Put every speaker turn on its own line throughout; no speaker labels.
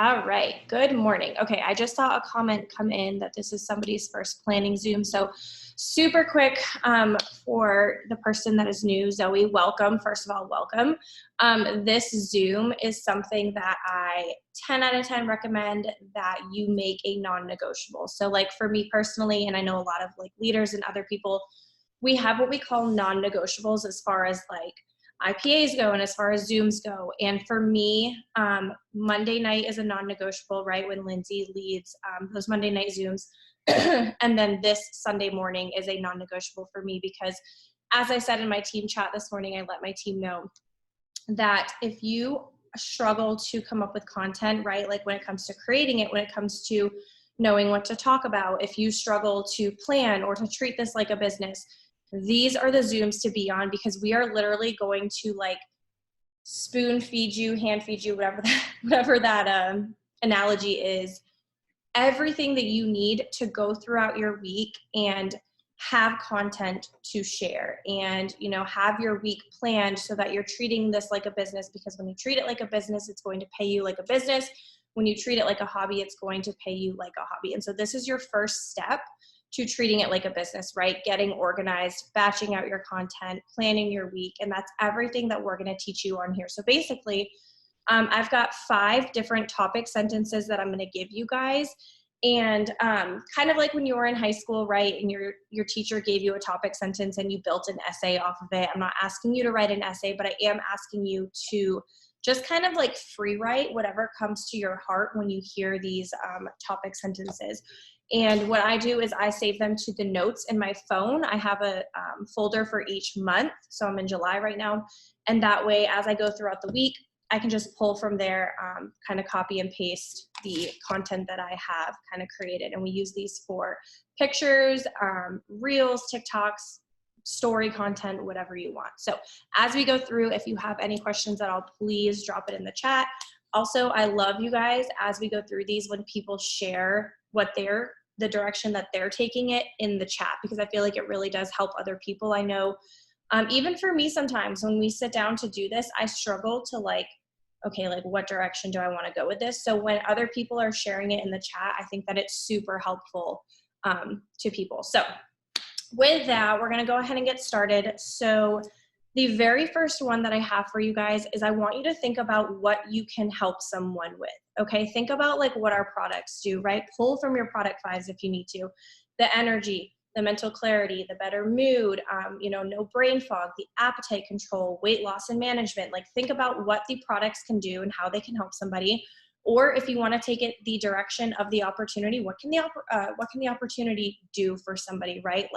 All right. Good morning. Okay, I just saw a comment come in that this is somebody's first planning Zoom. So, super quick for the person that is new, Zoe, welcome. First of all, welcome. This Zoom is something that I 10 out of 10 recommend that you make a non negotiable. So, like for me personally, and I know a lot of like leaders and other people, we have what we call non negotiables as far as like IPAs go and as far as Zooms go. And for me, Monday night is a non-negotiable, right? When Lindsay leads those Monday night Zooms. And then this Sunday morning is a non-negotiable for me because as I said in my team chat this morning, I let my team know that if you struggle to come up with content, right? Like when it comes to creating it, when it comes to knowing what to talk about, if you struggle to plan or to treat this like a business, these are the Zooms to be on because we are literally going to like spoon feed you, hand feed you, whatever that analogy is, everything that you need to go throughout your week and have content to share and have your week planned so that you're treating this like a business, because when you treat it like a business, it's going to pay you like a business. When you treat it like a hobby, it's going to pay you like a hobby. And so this is your first step to treating it like a business, right? Getting organized, batching out your content, planning your week, and that's everything that we're going to teach you on here. So basically, I've got 5 different topic sentences that I'm going to give you guys. And kind of like when you were in high school, right? And your teacher gave you a topic sentence and you built an essay off of it. I'm not asking you to write an essay, but I am asking you to just kind of like free write whatever comes to your heart when you hear these topic sentences. And what I do is I save them to the notes in my phone. I have a folder for each month. So I'm in July right now. And that way, as I go throughout the week, I can just pull from there, kind of copy and paste the content that I have kind of created. And we use these for pictures, reels, TikToks, story content, whatever you want. So as we go through, if you have any questions at all, please drop it in the chat. Also, I love you guys as we go through these when people share the direction that they're taking it in the chat, because I feel like it really does help other people. I know even for me, sometimes when we sit down to do this, I struggle to okay, what direction do I want to go with this? So when other people are sharing it in the chat, I think that it's super helpful to people. So with that, we're going to go ahead and get started. So the very first one that I have for you guys is I want you to think about what you can help someone with. Okay, think about what our products do, right? Pull from your product 5s if you need to. The energy, the mental clarity, the better mood, no brain fog, the appetite control, weight loss and management. Think about what the products can do and how they can help somebody. Or if you want to take it the direction of the opportunity, what can the opportunity do for somebody, right?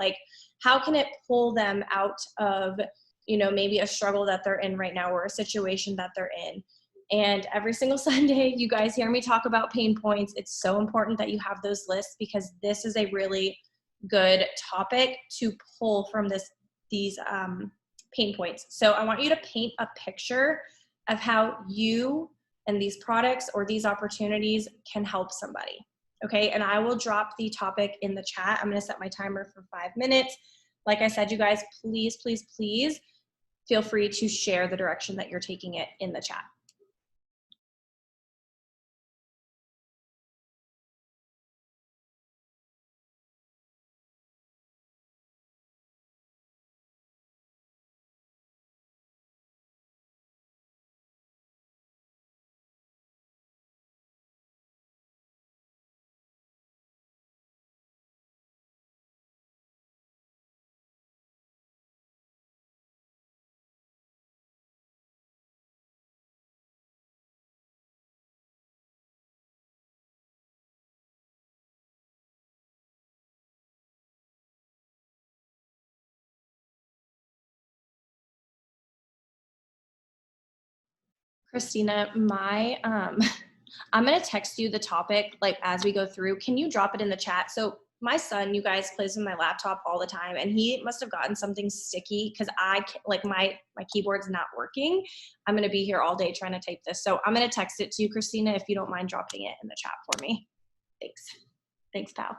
How can it pull them out of maybe a struggle that they're in right now or a situation that they're in. And every single Sunday, you guys hear me talk about pain points. It's so important that you have those lists because this is a really good topic to pull from these pain points. So I want you to paint a picture of how you and these products or these opportunities can help somebody. Okay, and I will drop the topic in the chat. I'm going to set my timer for 5 minutes. Like I said, you guys, please, please, please feel free to share the direction that you're taking it in the chat. Christina, I'm going to text you the topic as we go through. Can you drop it in the chat? So my son, you guys, plays with my laptop all the time, and he must have gotten something sticky because my keyboard's not working. I'm going to be here all day trying to type this. So I'm going to text it to you, Christina, if you don't mind dropping it in the chat for me. Thanks. Thanks, pal.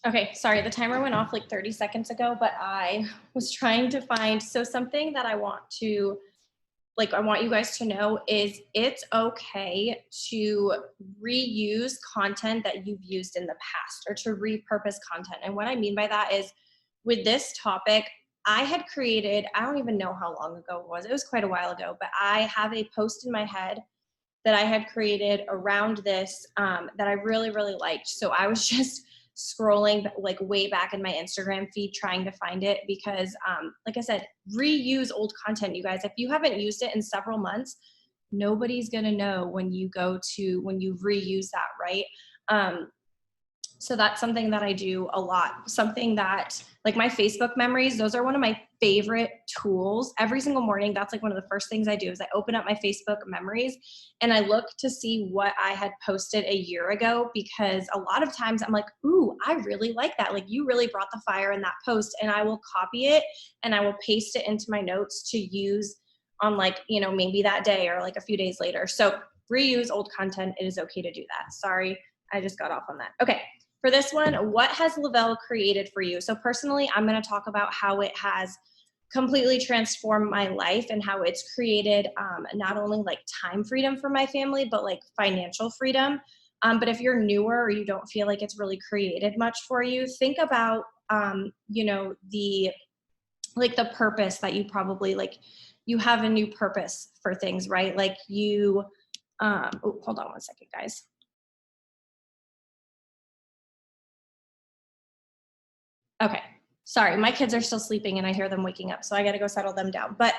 Okay, sorry, the timer went off like 30 seconds ago, but I was trying to find something that I want you guys to know is it's okay to reuse content that you've used in the past or to repurpose content. And what I mean by that is with this topic, I had created, I don't even know how long ago it was. It was quite a while ago, but I have a post in my head that I had created around this that I really, really liked. So I was just scrolling like way back in my Instagram feed trying to find it because, like I said, reuse old content, you guys. If you haven't used it in several months, nobody's going to know when you when you reuse that, right? Um, so that's something that I do a lot. Something that, like my Facebook memories, those are one of my favorite tools. Every single morning, that's like one of the first things I do is I open up my Facebook memories and I look to see what I had posted a year ago because a lot of times I'm like, ooh, I really like that. Like you really brought the fire in that post, and I will copy it and I will paste it into my notes to use on like, maybe that day or like a few days later. So reuse old content. It is okay to do that. Sorry, I just got off on that. Okay. For this one, what has Le-Vel created for you? So personally, I'm going to talk about how it has completely transformed my life and how it's created not only like time freedom for my family, but like financial freedom. But if you're newer or you don't feel like it's really created much for you, think about, the the purpose that you probably like. You have a new purpose for things, right? Like you. Oh, hold on one second, guys. Okay. Sorry, my kids are still sleeping and I hear them waking up, so I got to go settle them down. But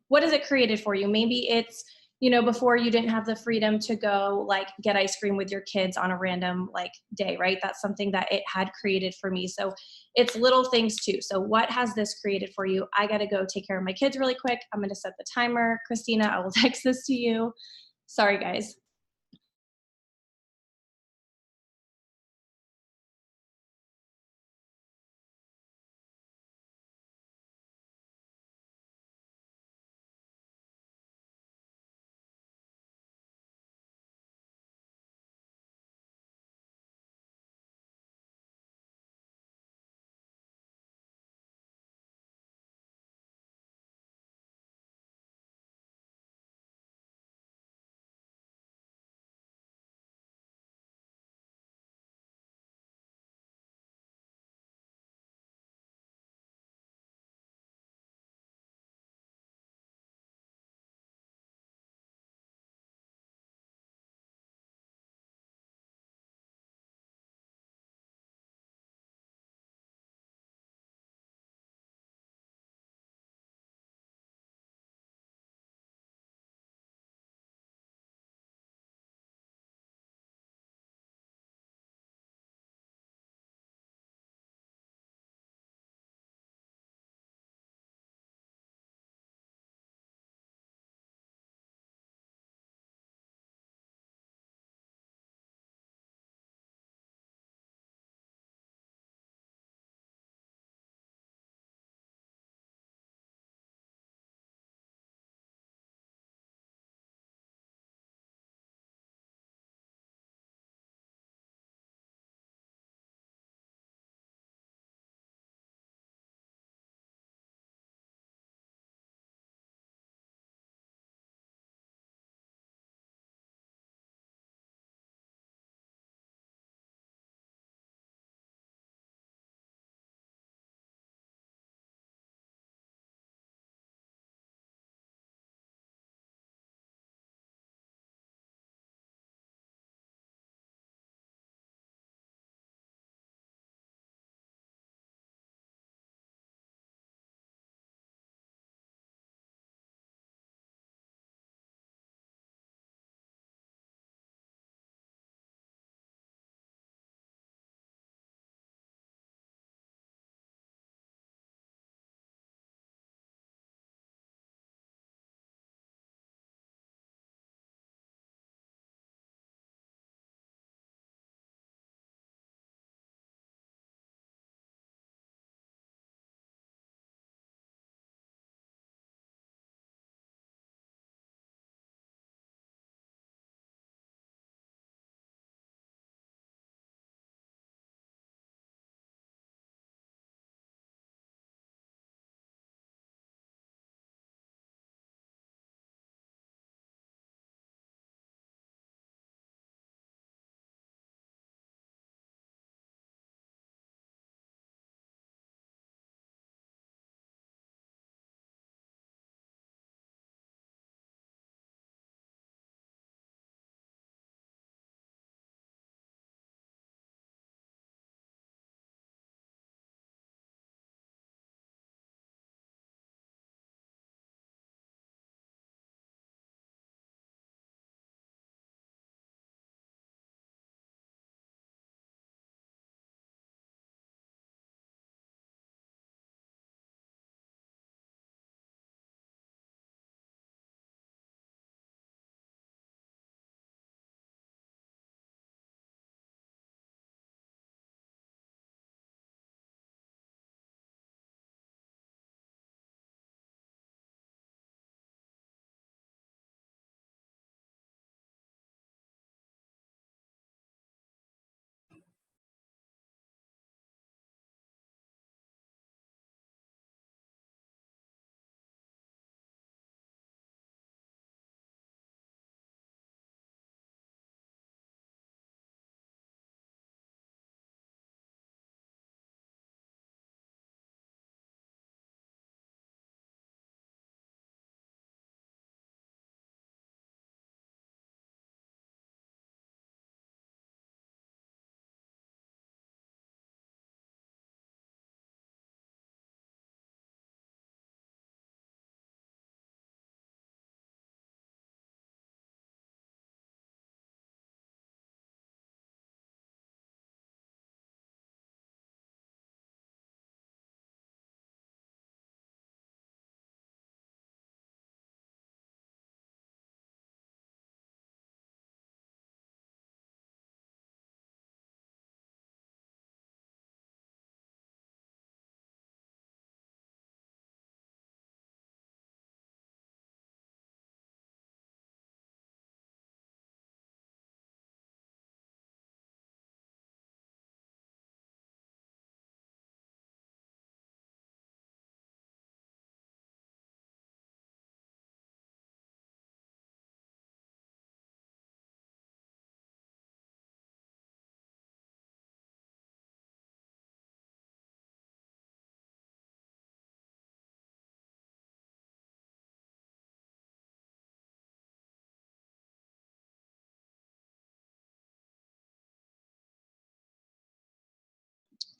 what has it created for you? Maybe it's, before you didn't have the freedom to go like get ice cream with your kids on a random like day, right? That's something that it had created for me. So it's little things too. So what has this created for you? I got to go take care of my kids really quick. I'm going to set the timer. Christina, I will text this to you. Sorry, guys.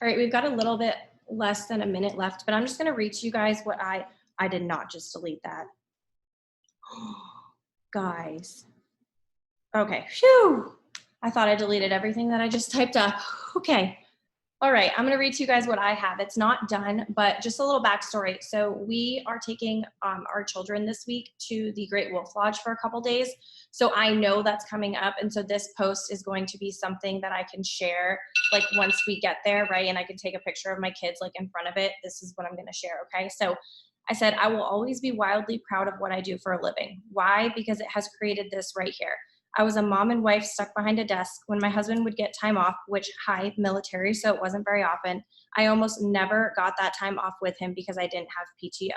All right, we've got a little bit less than a minute left, but I'm just gonna read to you guys what I did not just delete that. Guys. Okay, phew. I thought I deleted everything that I just typed up. Okay. All right, I'm going to read to you guys what I have. It's not done, but just a little backstory. So we are taking our children this week to the Great Wolf Lodge for a couple days. So I know that's coming up, and so this post is going to be something that I can share like once we get there, right? And I can take a picture of my kids like in front of it. This is what I'm going to share. Okay, so I said I will always be wildly proud of what I do for a living. Why? Because it has created this right here. I was a mom and wife stuck behind a desk. When my husband would get time off, which high military, so it wasn't very often, I almost never got that time off with him because I didn't have PTO.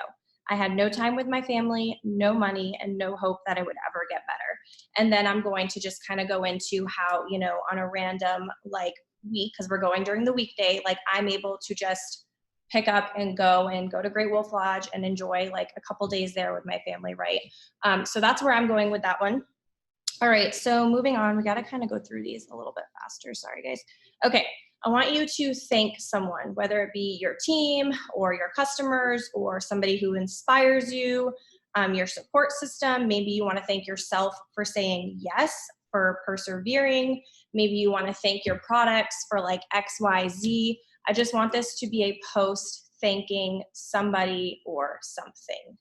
I had no time with my family, no money, and no hope that it would ever get better. And then I'm going to just kind of go into how, you know, on a random like week, because we're going during the weekday, like I'm able to just pick up and go to Great Wolf Lodge and enjoy like a couple days there with my family, right? So that's where I'm going with that one. All right, so moving on, we got to kind of go through these a little bit faster. Sorry, guys. Okay, I want you to thank someone, whether it be your team or your customers or somebody who inspires you, your support system. Maybe you want to thank yourself for saying yes, for persevering. Maybe you want to thank your products for like X, Y, Z. I just want this to be a post thanking somebody or something.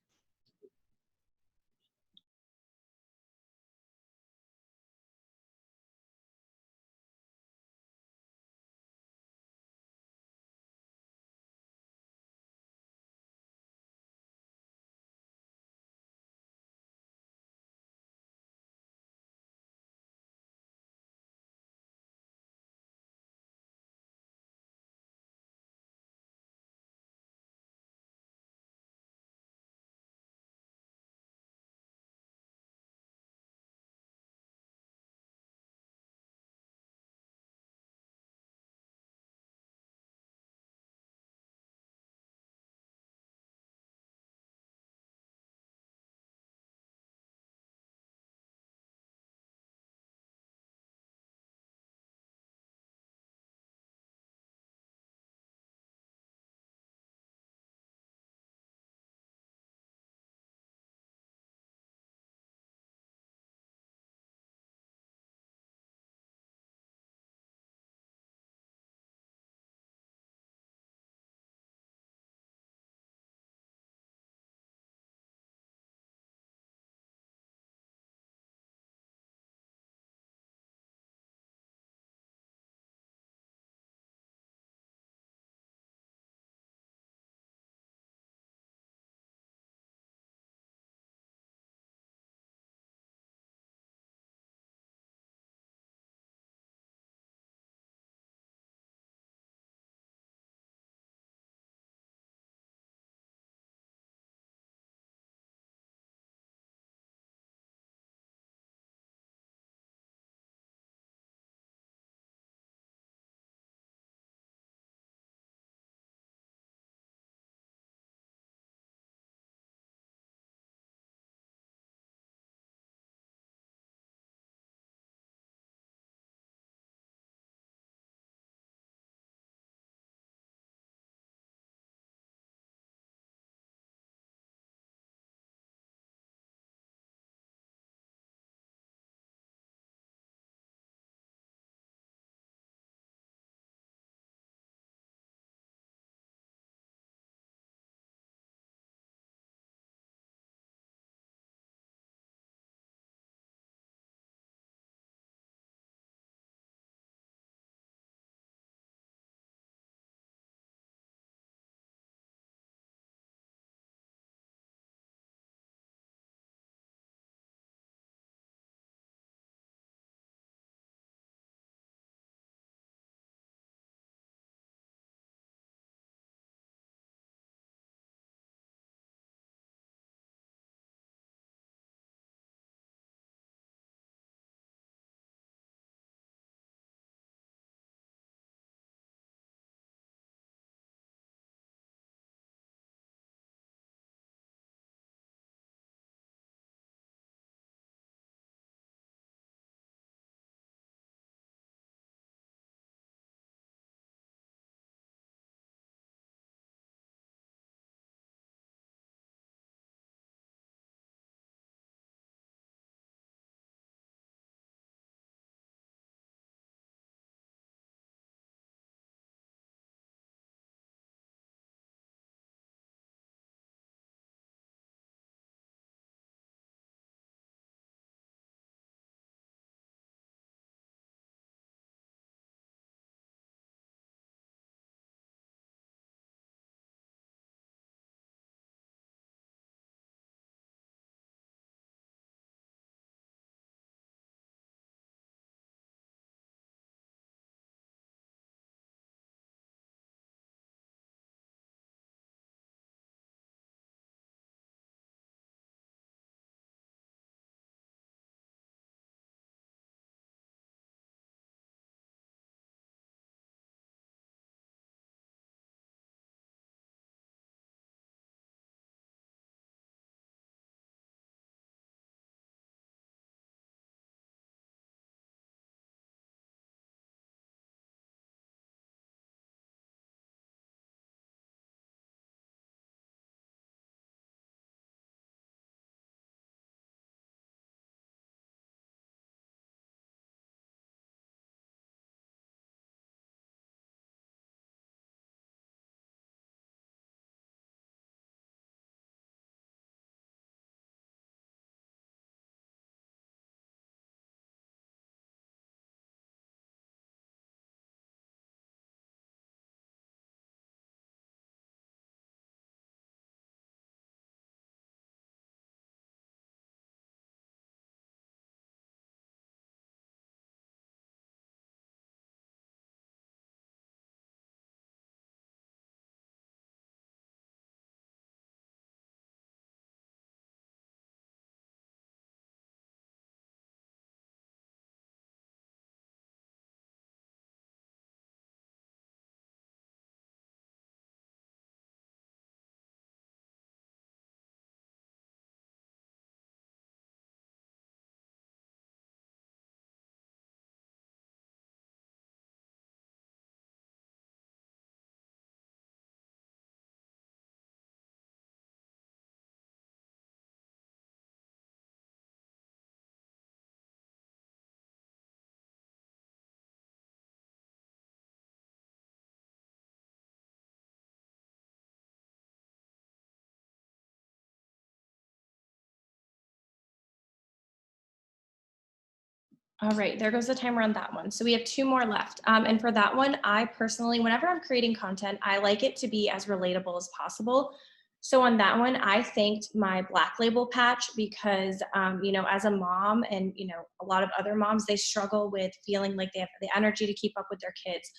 All right, there goes the timer on that one. So we have two more left. And for that one, I personally, whenever I'm creating content, I like it to be as relatable as possible. So on that one, I thanked my Black Label patch because, as a mom and, a lot of other moms, they struggle with feeling like they have the energy to keep up with their kids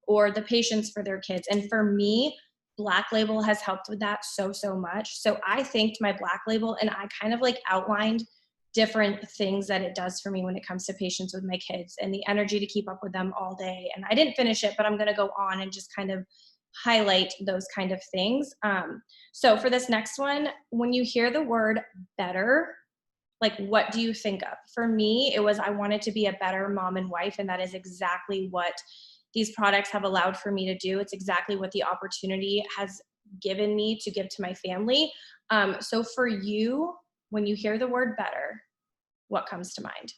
or the patience for their kids. And for me, Black Label has helped with that so, so much. So I thanked my Black Label and I kind of like outlined different things that it does for me when it comes to patience with my kids and the energy to keep up with them all day. And I didn't finish it, but I'm going to go on and just kind of highlight those kind of things. So for this next one, when you hear the word better, like what do you think of? For me, it was I wanted to be a better mom and wife, and that is exactly what these products have allowed for me to do. It's exactly what the opportunity has given me to give to my family. So for you, when you hear the word better, what comes to mind?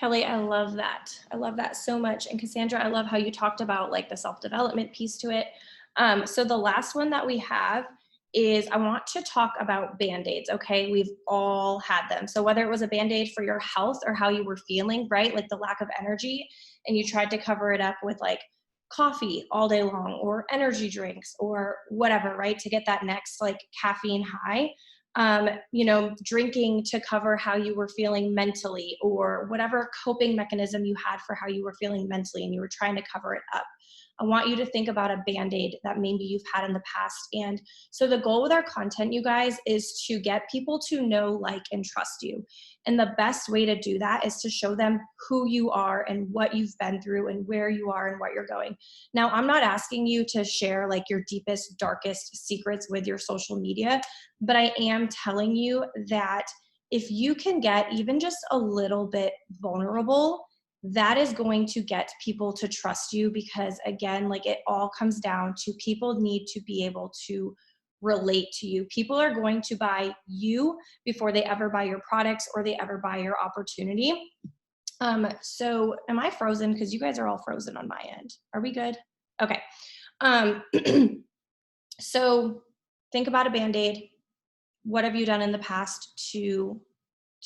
Kelly, I love that. I love that so much. And Cassandra, I love how you talked about like the self-development piece to it. So the last one that we have is I want to talk about band-aids. Okay. We've all had them. So whether it was a band-aid for your health or how you were feeling, right? Like the lack of energy, and you tried to cover it up with like coffee all day long or energy drinks or whatever, right? To get that next like caffeine high. Drinking to cover how you were feeling mentally or whatever coping mechanism you had for how you were feeling mentally and you were trying to cover it up. I want you to think about a band-aid that maybe you've had in the past. And so the goal with our content, you guys, is to get people to know, like, and trust you. And the best way to do that is to show them who you are and what you've been through and where you are and what you're going. Now, I'm not asking you to share like your deepest, darkest secrets with your social media, but I am telling you that if you can get even just a little bit vulnerable, that is going to get people to trust you because, again, like it all comes down to people need to be able to relate to you. People are going to buy you before they ever buy your products or they ever buy your opportunity. So am I frozen? Because you guys are all frozen on my end. Are we good? Okay. Um, so think about a Band-Aid. What have you done in the past to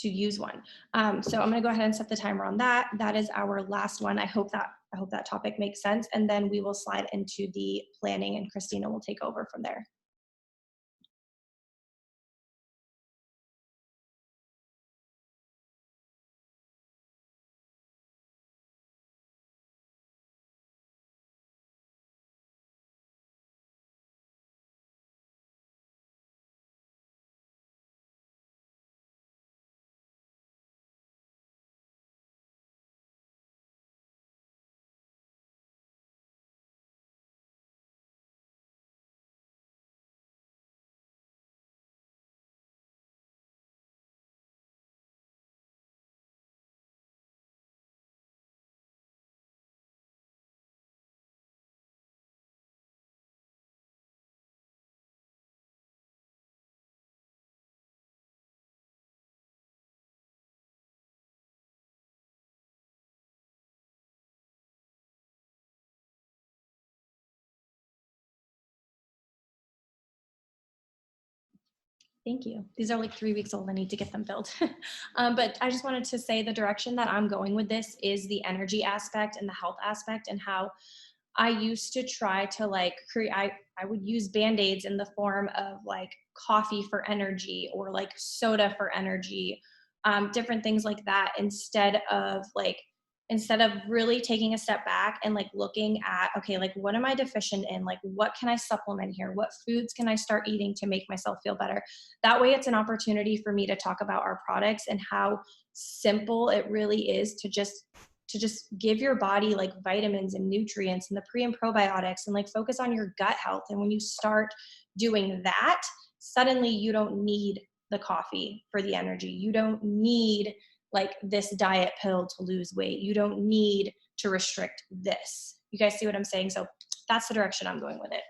use one? So I'm going to go ahead and set the timer on that. That is our last one. I hope that topic makes sense, and then we will slide into the planning, and Christina will take over from there. Thank you. These are like 3 weeks old. I need to get them filled. But I just wanted to say the direction that I'm going with this is the energy aspect and the health aspect, and how I used to try to like create, I would use band-aids in the form of like coffee for energy or like soda for energy, different things like that, instead of really taking a step back and like looking at, okay, like what am I deficient in? Like what can I supplement here? What foods can I start eating to make myself feel better? That way it's an opportunity for me to talk about our products and how simple it really is to just give your body like vitamins and nutrients and the pre and probiotics and like focus on your gut health. And when you start doing that, suddenly you don't need the coffee for the energy. You don't need like this diet pill to lose weight. You don't need to restrict this. You guys see what I'm saying? So that's the direction I'm going with it.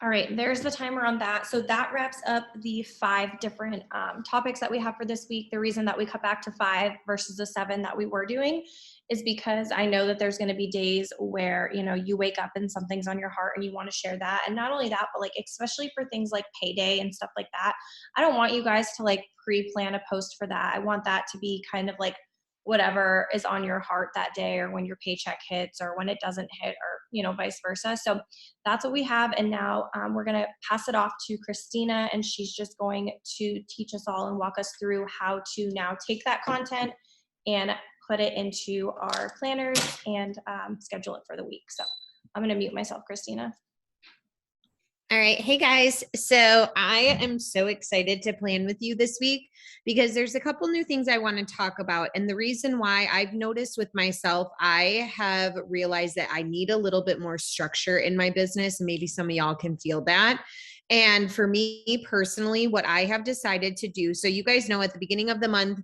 All right, there's the timer on that. So that wraps up the 5 different topics that we have for this week. The reason that we cut back to 5 versus the 7 that we were doing is because I know that there's going to be days where, you know, you wake up and something's on your heart and you want to share that. And not only that, but like, especially for things like payday and stuff like that, I don't want you guys to like pre-plan a post for that. I want that to be kind of like whatever is on your heart that day, or when your paycheck hits or when it doesn't hit, or, you know, vice versa. So that's what we have. And now we're going to pass it off to Christina, and she's just going to teach us all and walk us through how to now take that content and put it into our planners and schedule it for the week. So I'm going to mute myself, Christina.
All right. Hey guys. So I am so excited to plan with you this week because there's a couple new things I want to talk about. And the reason why I've noticed with myself, I have realized that I need a little bit more structure in my business. And maybe some of y'all can feel that. And for me personally, what I have decided to do, so you guys know at the beginning of the month,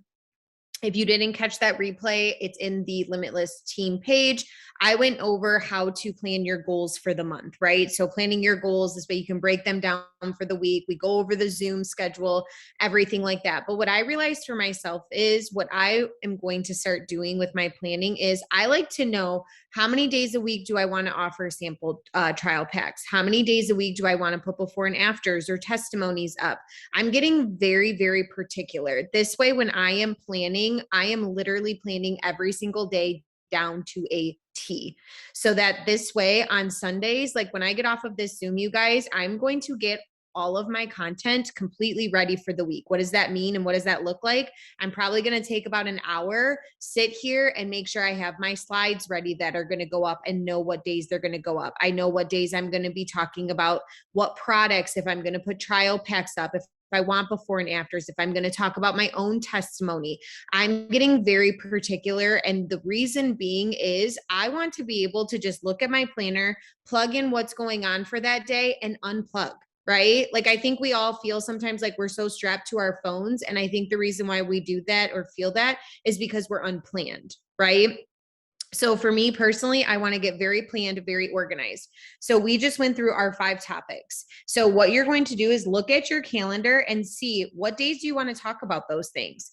if you didn't catch that replay, it's in the Limitless team page. I went over how to plan your goals for the month, right? So planning your goals, this way you can break them down for the week. We go over the Zoom schedule, everything like that. But what I realized for myself is what I am going to start doing with my planning is I like to know how many days a week do I want to offer sample trial packs? How many days a week do I want to put before and afters or testimonies up? I'm getting very, very particular. This way, when I am planning, I am literally planning every single day down to a T. So that this way on Sundays, like when I get off of this Zoom, you guys, I'm going to get all of my content completely ready for the week. What does that mean? And what does that look like? I'm probably going to take about an hour, sit here and make sure I have my slides ready that are going to go up and know what days they're going to go up. I know what days I'm going to be talking about what products, if I'm going to put trial packs up, if I want before and afters, if I'm going to talk about my own testimony. I'm getting very particular. And the reason being is I want to be able to just look at my planner, plug in what's going on for that day and unplug. Right? Like, I think we all feel sometimes like we're so strapped to our phones. And I think the reason why we do that or feel that is because we're unplanned. Right? So for me personally, I want to get very planned, very organized. So we just went through our 5 topics. So what you're going to do is look at your calendar and see what days do you want to talk about those things.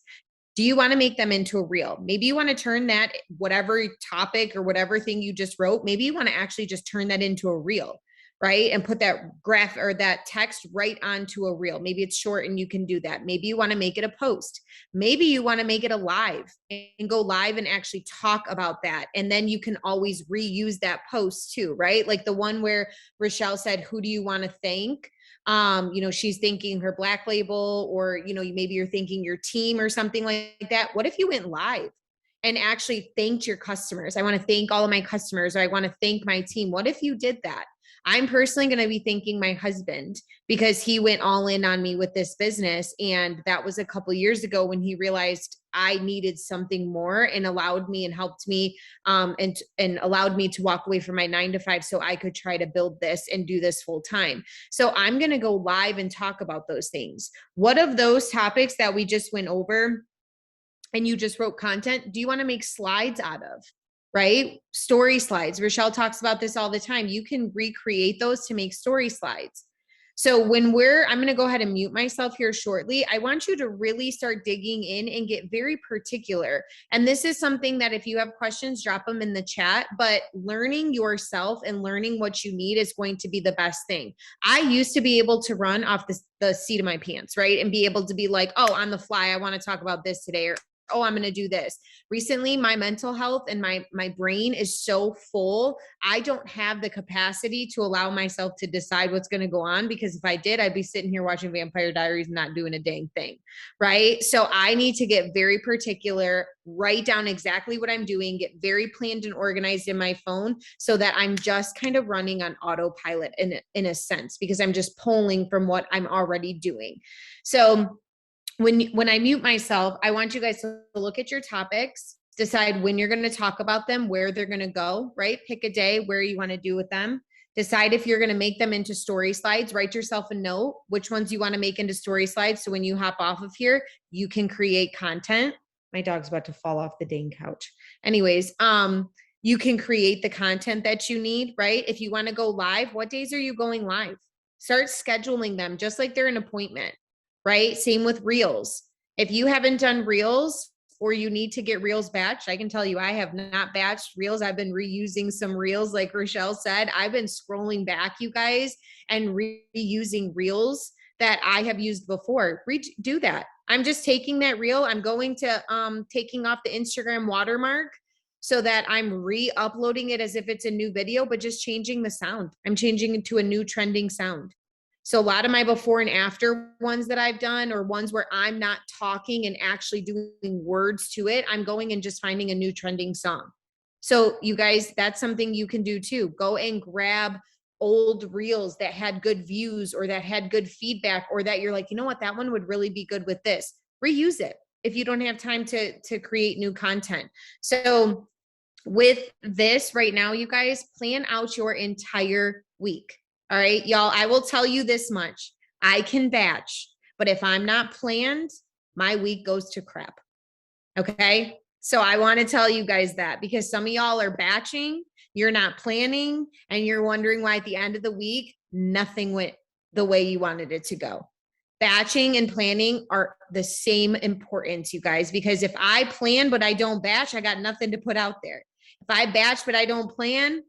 Do you want to make them into a reel? Maybe you want to turn that whatever topic or whatever thing you just wrote, maybe you want to actually just turn that into a reel, right? And put that graph or that text right onto a reel. Maybe it's short and you can do that. Maybe you want to make it a post. Maybe you want to make it a live and go live and actually talk about that. And then you can always reuse that post too, right? Like the one where Rochelle said, who do you want to thank? You know, she's thanking her Black Label, or, you know, maybe you're thanking your team or something like that. What if you went live and actually thanked your customers? I want to thank all of my customers, or I want to thank my team. What if you did that? I'm personally going to be thanking my husband because he went all in on me with this business. And that was a couple years ago when he realized I needed something more and allowed me and helped me and allowed me to walk away from my 9-to-5 so I could try to build this and do this full time. So I'm going to go live and talk about those things. What of those topics that we just went over and you just wrote content, do you want to make slides out of? Right? Story slides. Rochelle talks about this all the time. You can recreate those to make story slides. So I'm going to go ahead and mute myself here shortly. I want you to really start digging in and get very particular. And this is something that if you have questions, drop them in the chat, but learning yourself and learning what you need is going to be the best thing. I used to be able to run off the seat of my pants, right? And be able to be like, oh, on the fly, I want to talk about this today, or oh, I'm going to do this. Recently, my mental health and my brain is so full. I don't have the capacity to allow myself to decide what's going to go on, because if I did, I'd be sitting here watching Vampire Diaries and not doing a dang thing. Right? So I need to get very particular, write down exactly what I'm doing, get very planned and organized in my phone so that I'm just kind of running on autopilot in a sense, because I'm just pulling from what I'm already doing. So when I mute myself, I want you guys to look at your topics, decide when you're going to talk about them, where they're going to go, right? Pick a day where you want to do with them. Decide if you're going to make them into story slides. Write yourself a note, which ones you want to make into story slides. So when you hop off of here, you can create content. My dog's about to fall off the dang couch. Anyways, you can create the content that you need, right? If you want to go live, what days are you going live? Start scheduling them just like they're an appointment, right? Same with reels. If you haven't done reels or you need to get reels batched, I can tell you I have not batched reels. I've been reusing some reels, like Rochelle said. I've been scrolling back, you guys, and reusing reels that I have used before. Do that. I'm just taking that reel. I'm going to taking off the Instagram watermark so that I'm re-uploading it as if it's a new video, but just changing the sound. I'm changing it to a new trending sound. So a lot of my before and after ones that I've done, or ones where I'm not talking and actually doing words to it, I'm going and just finding a new trending song. So you guys, that's something you can do too. Go and grab old reels that had good views or that had good feedback, or that you're like, you know what, that one would really be good with this. Reuse it if you don't have time to create new content. So with this right now, you guys, plan out your entire week. All right, y'all, I will tell you this much. I can batch, but if I'm not planned, my week goes to crap. Okay. So I want to tell you guys that, because some of y'all are batching, you're not planning, and you're wondering why at the end of the week, nothing went the way you wanted it to go. Batching and planning are the same importance, you guys, because if I plan but I don't batch, I got nothing to put out there. If I batch but I don't plan,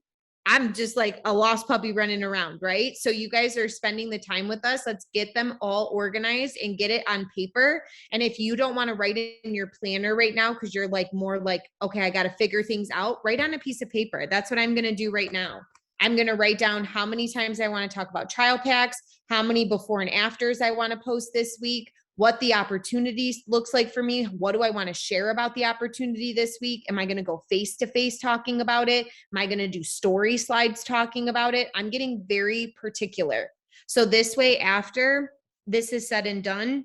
I'm just like a lost puppy running around, right? So you guys are spending the time with us. Let's get them all organized and get it on paper. And if you don't want to write it in your planner right now, because you're like more like, okay, I got to figure things out, write on a piece of paper. That's what I'm going to do right now. I'm going to write down how many times I want to talk about trial packs, how many before and afters I want to post this week, what the opportunity looks like for me. What do I want to share about the opportunity this week? Am I going to go face-to-face talking about it? Am I going to do story slides talking about it? I'm getting very particular. So this way, after this is said and done,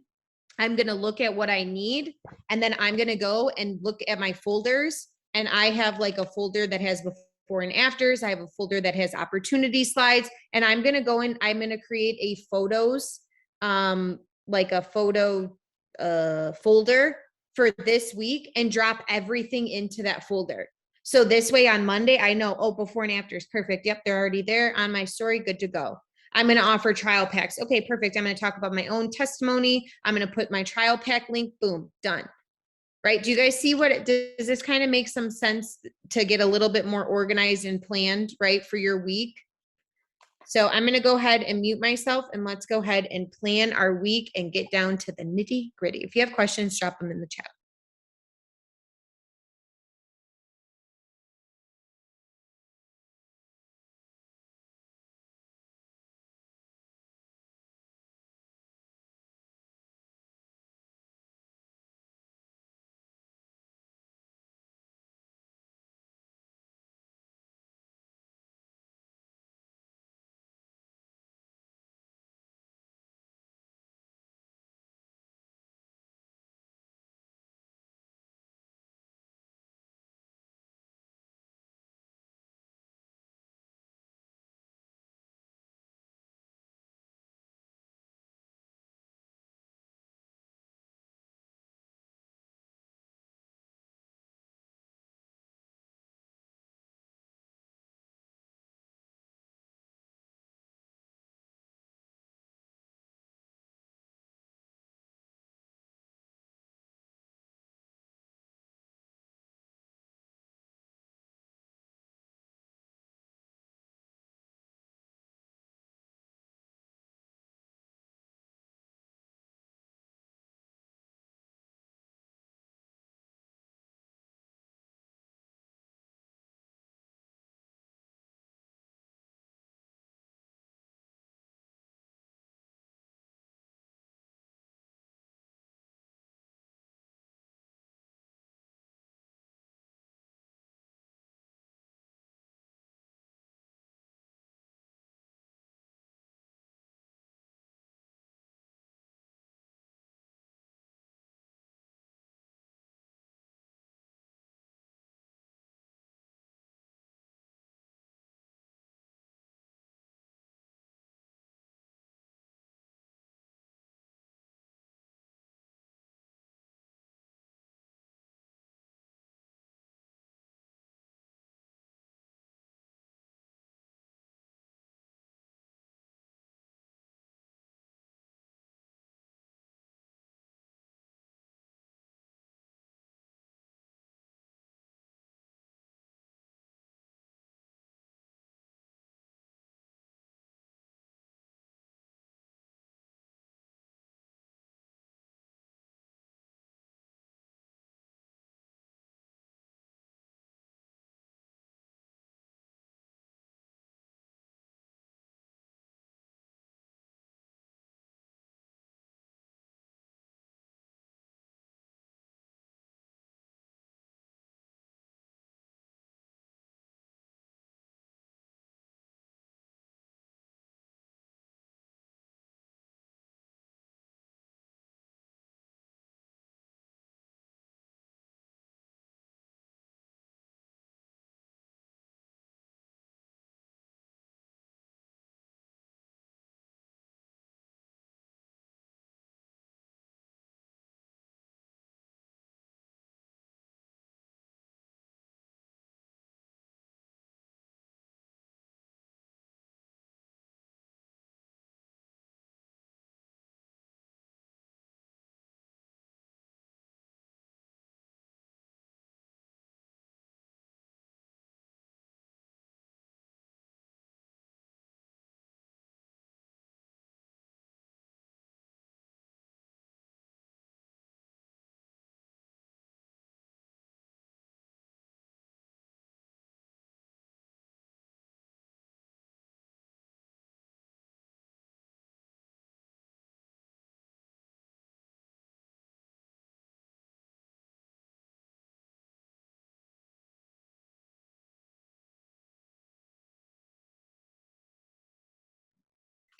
I'm going to look at what I need, and then I'm going to go and look at my folders. And I have like a folder that has before and afters. I have a folder that has opportunity slides, and I'm going to go in, I'm going to create a photos, like a photo folder for this week, and drop everything into that folder. So this way on Monday, I know, oh, before and afters, perfect. Yep, they're already there on my story, good to go. I'm going to offer trial packs. Okay, perfect. I'm going to talk about my own testimony. I'm going to put my trial pack link, boom, done. Right? Do you guys see what it does? This kind of make some sense to get a little bit more organized and planned, right, for your week? So I'm going to go ahead and mute myself, and let's go ahead and plan our week and get down to the nitty gritty. If you have questions, drop them in the chat.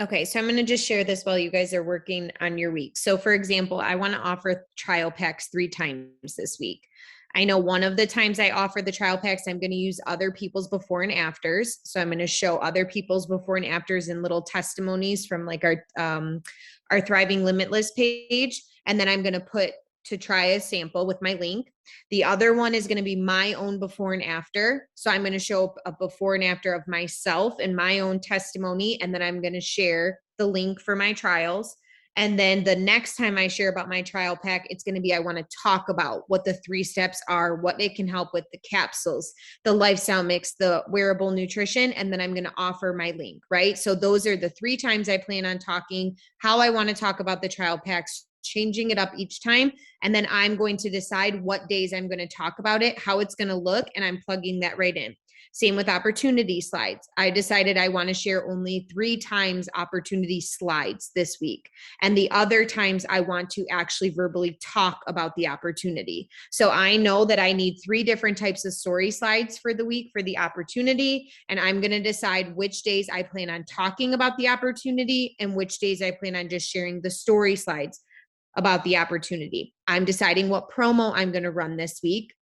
Okay, so I'm going to just share this while you guys are working on your week. So, for example, I want to offer trial packs 3 times this week. I know one of the times I offer the trial packs, I'm going to use other people's before and afters. So I'm going to show other people's before and afters and little testimonies from like our Thriving Limitless page, and then I'm going to put to try a sample with my link. The other one is going to be my own before and after. So I'm going to show a before and after of myself and my own testimony. And then I'm going to share the link for my trials. And then the next time I share about my trial pack, it's going to be, I want to talk about what the 3 steps are, what it can help with, the capsules, the lifestyle mix, the wearable nutrition, and then I'm going to offer my link, right? So those are the 3 times I plan on talking, how I want to talk about the trial packs, changing it up each time. And then I'm going to decide what days I'm going to talk about it, how it's going to look, and I'm plugging that right in. Same with opportunity slides. I decided I want to share only 3 times opportunity slides this week. And the other times I want to actually verbally talk about the opportunity. So I know that I need 3 different types of story slides for the week for the opportunity. And I'm going to decide which days I plan on talking about the opportunity and which days I plan on just sharing the story slides about the opportunity. I'm deciding what promo I'm going to run this week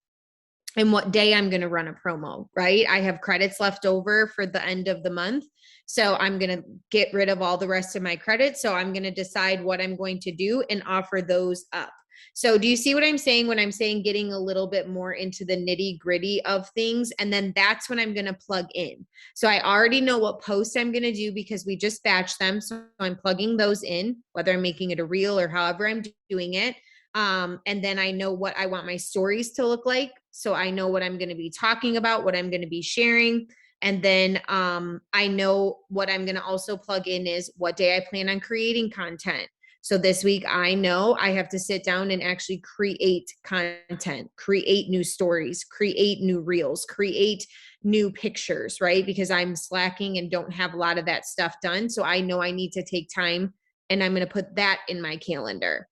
and what day I'm going to run a promo, right? I have credits left over for the end of the month. So I'm going to get rid of all the rest of my credits. So I'm going to decide what I'm going to do and offer those up. So do you see what I'm saying when I'm saying getting a little bit more into the nitty gritty of things? And then that's when I'm going to plug in. So I already know what posts I'm going to do because we just batched them. So I'm plugging those in, whether I'm making it a reel or however I'm doing it. And then I know what I want my stories to look like. So I know what I'm going to be talking about, what I'm going to be sharing. And then I know what I'm going to also plug in is what day I plan on creating content. So this week, I know I have to sit down and actually create content, create new stories, create new reels, create new pictures, right? Because I'm slacking and don't have a lot of that stuff done. So I know I need to take time and I'm going to put that in my calendar.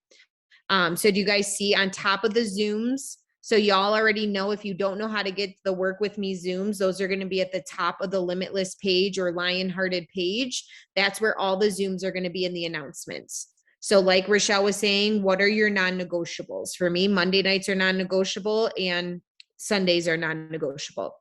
So do you guys see on top of the Zooms? So y'all already know, if you don't know how to get the Work With Me Zooms, those are going to be at the top of the Limitless page or Lionhearted page. That's where all the Zooms are going to be in the announcements. So like Rochelle was saying, what are your non-negotiables? For me, Monday nights are non-negotiable and Sundays are non-negotiable,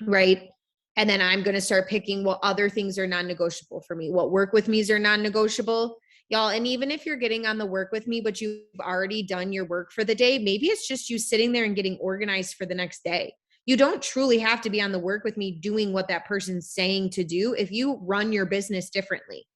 right? And then I'm going to start picking what other things are non-negotiable for me. What Work With Me's are non-negotiable, y'all. And even if you're getting on the Work With Me, but you've already done your work for the day, maybe it's just you sitting there and getting organized for the next day. You don't truly have to be on the Work With Me doing what that person's saying to do if you run your business differently,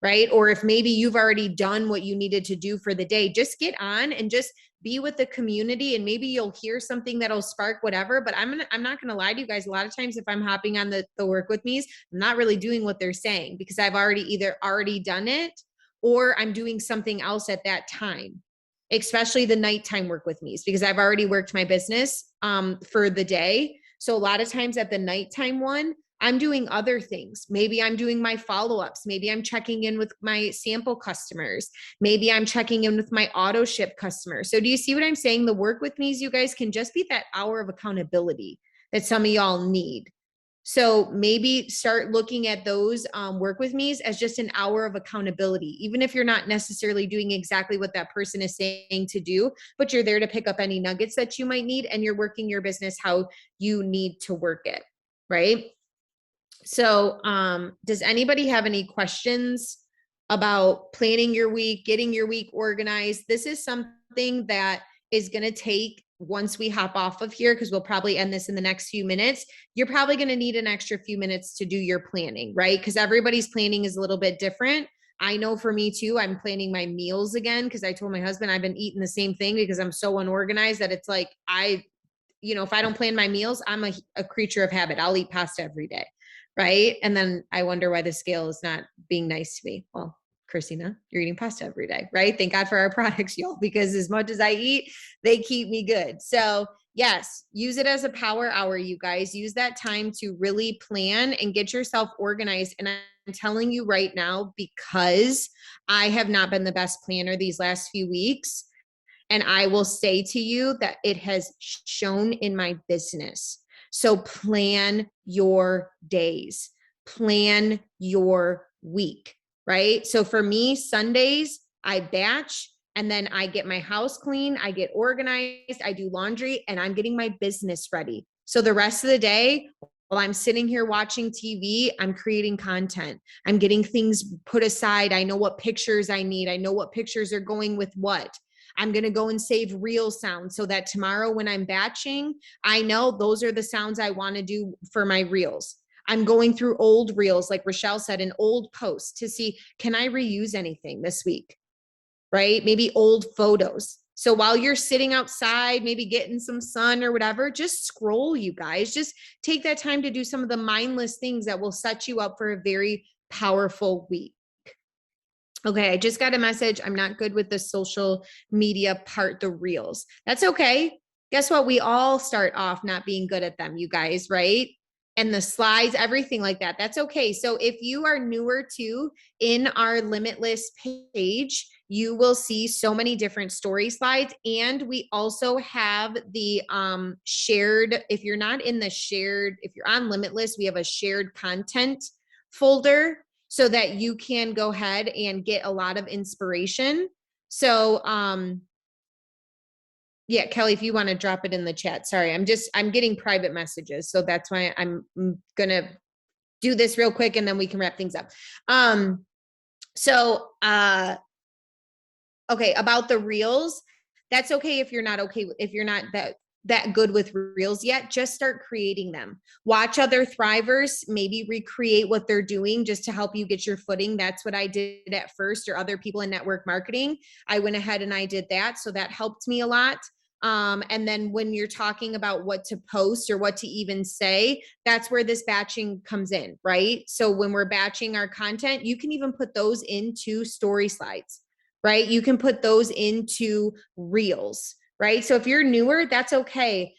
right? Or if maybe you've already done what you needed to do for the day, just get on and just be with the community, and maybe you'll hear something that'll spark whatever. But I'm not gonna lie to you guys, a lot of times if I'm hopping on the Work With Me's, I'm not really doing what they're saying because I've either already done it or I'm doing something else at that time, especially the nighttime Work With Me's, because I've already worked my business for the day. So a lot of times at the nighttime one, I'm doing other things. Maybe I'm doing my follow-ups. Maybe I'm checking in with my sample customers. Maybe I'm checking in with my auto ship customers. So do you see what I'm saying? The Work With Me's, you guys, can just be that hour of accountability that some of y'all need. So maybe start looking at those Work With Me's as just an hour of accountability, even if you're not necessarily doing exactly what that person is saying to do, but you're there to pick up any nuggets that you might need, and you're working your business how you need to work it, right? So, does anybody have any questions about planning your week, getting your week organized? This is something that is going to take, once we hop off of here, because we'll probably end this in the next few minutes, you're probably going to need an extra few minutes to do your planning, right? Because everybody's planning is a little bit different. I know for me too, I'm planning my meals again because I told my husband I've been eating the same thing because I'm so unorganized that it's like if I don't plan my meals, I'm a creature of habit. I'll eat pasta every day. Right. And then I wonder why the scale is not being nice to me. Well, Christina, you're eating pasta every day, right? Thank God for our products, y'all, because as much as I eat, they keep me good. So yes, use it as a power hour, you guys. Use that time to really plan and get yourself organized. And I'm telling you right now, because I have not been the best planner these last few weeks, and I will say to you that it has shown in my business. So plan your days, plan your week, right? So for me, Sundays, I batch and then I get my house clean, I get organized, I do laundry, and I'm getting my business ready. So the rest of the day, while I'm sitting here watching TV, I'm creating content. I'm getting things put aside. I know what pictures I need. I know what pictures are going with what. I'm going to go and save reel sounds so that tomorrow when I'm batching, I know those are the sounds I want to do for my reels. I'm going through old reels, like Rochelle said, an old post to see, can I reuse anything this week? Right? Maybe old photos. So while you're sitting outside, maybe getting some sun or whatever, just scroll, you guys. Just take that time to do some of the mindless things that will set you up for a very powerful week. Okay, I just got a message. I'm not good with the social media part, the reels. That's okay. Guess what? We all start off not being good at them, you guys, right? And the slides, everything like that. That's okay. So if you are newer to in our Limitless page, you will see so many different story slides. And we also have the shared, if you're not in the shared, if you're on Limitless, we have a shared content folder so that you can go ahead and get a lot of inspiration. So yeah, Kelly, if you want to drop it in the chat. Sorry, I'm getting private messages. So that's why I'm gonna do this real quick and then we can wrap things up. Okay, about the reels, that's okay if you're not okay, if you're not that good with reels yet, just start creating them. Watch other thrivers, maybe recreate what they're doing just to help you get your footing. That's what I did at first, or other people in network marketing. I went ahead and I did that. So that helped me a lot. And then when you're talking about what to post or what to even say, that's where this batching comes in, right? So when we're batching our content, you can even put those into story slides, right? You can put those into reels, right? So if you're newer, that's okay.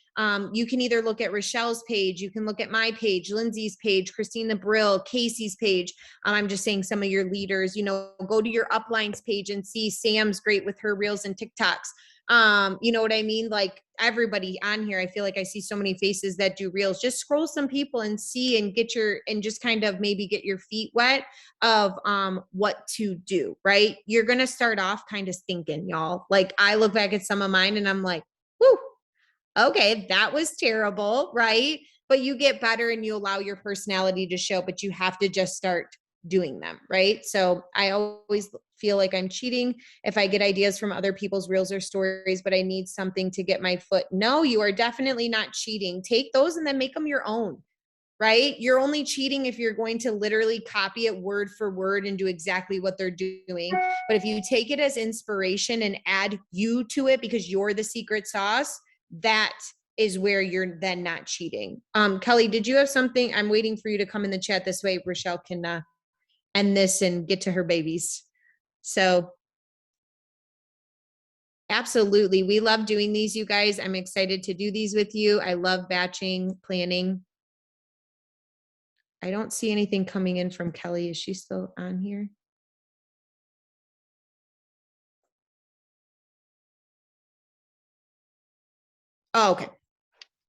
You can either look at Rochelle's page, you can look at my page, Lindsay's page, Christina Brill, Casey's page. I'm just saying some of your leaders, go to your uplines page and see Sam's great with her reels and TikToks. You know what I mean? Like everybody on here, I feel like I see so many faces that do reels. Just scroll some people and see and just kind of maybe get your feet wet of what to do, right? You're gonna start off kind of stinking, y'all. Like I look back at some of mine and I'm like, whoo, okay, that was terrible, right? But you get better and you allow your personality to show, but you have to just start doing them, right? So I always feel like I'm cheating if I get ideas from other people's reels or stories, but I need something to get my foot. No, you are definitely not cheating. Take those and then make them your own, right? You're only cheating if you're going to literally copy it word for word and do exactly what they're doing. But if you take it as inspiration and add you to it because you're the secret sauce, that is where you're then not cheating. Kelly, did you have something? I'm waiting for you to come in the chat. This way Rochelle can end this and get to her babies. So absolutely. We love doing these, you guys. I'm excited to do these with you. I love batching, planning. I don't see anything coming in from Kelly. Is she still on here? Oh, okay.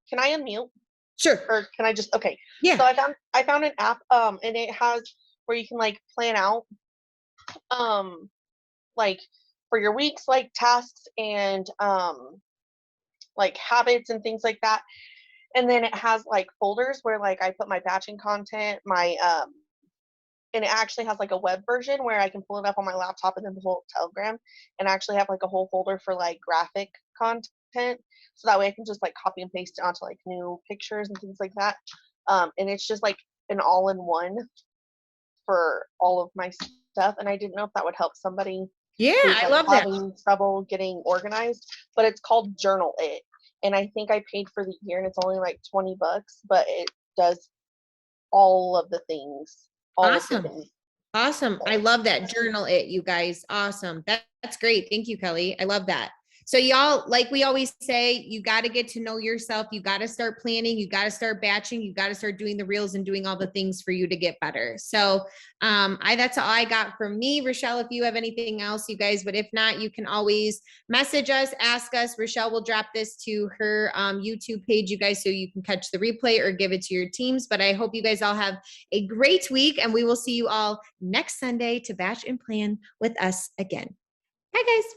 Can I unmute?
Sure.
Or can I just, okay.
Yeah.
So I found an app, and it has where you can like plan out, like for your weeks, like tasks and, like habits and things like that. And then it has like folders where like I put my batching content, and it actually has like a web version where I can pull it up on my laptop and then pull up Telegram and actually have like a whole folder for like graphic content. So that way I can just like copy and paste it onto like new pictures and things like that. And it's just like an all-in-one for all of my stuff. And I didn't know if that would help somebody.
Yeah, I love that.
Having trouble getting organized, but it's called Journal It. And I think I paid for the year and it's only like $20, but it does all of the things.
Awesome. Awesome. I love that. Journal it, you guys. Awesome. That's great. Thank you, Kelly. I love that. So y'all, like we always say, you got to get to know yourself. You got to start planning. You got to start batching. You got to start doing the reels and doing all the things for you to get better. So that's all I got from me. Rochelle, if you have anything else, you guys, but if not, you can always message us, ask us. Rochelle will drop this to her YouTube page, you guys, so you can catch the replay or give it to your teams. But I hope you guys all have a great week, and we will see you all next Sunday to batch and plan with us again. Bye, guys.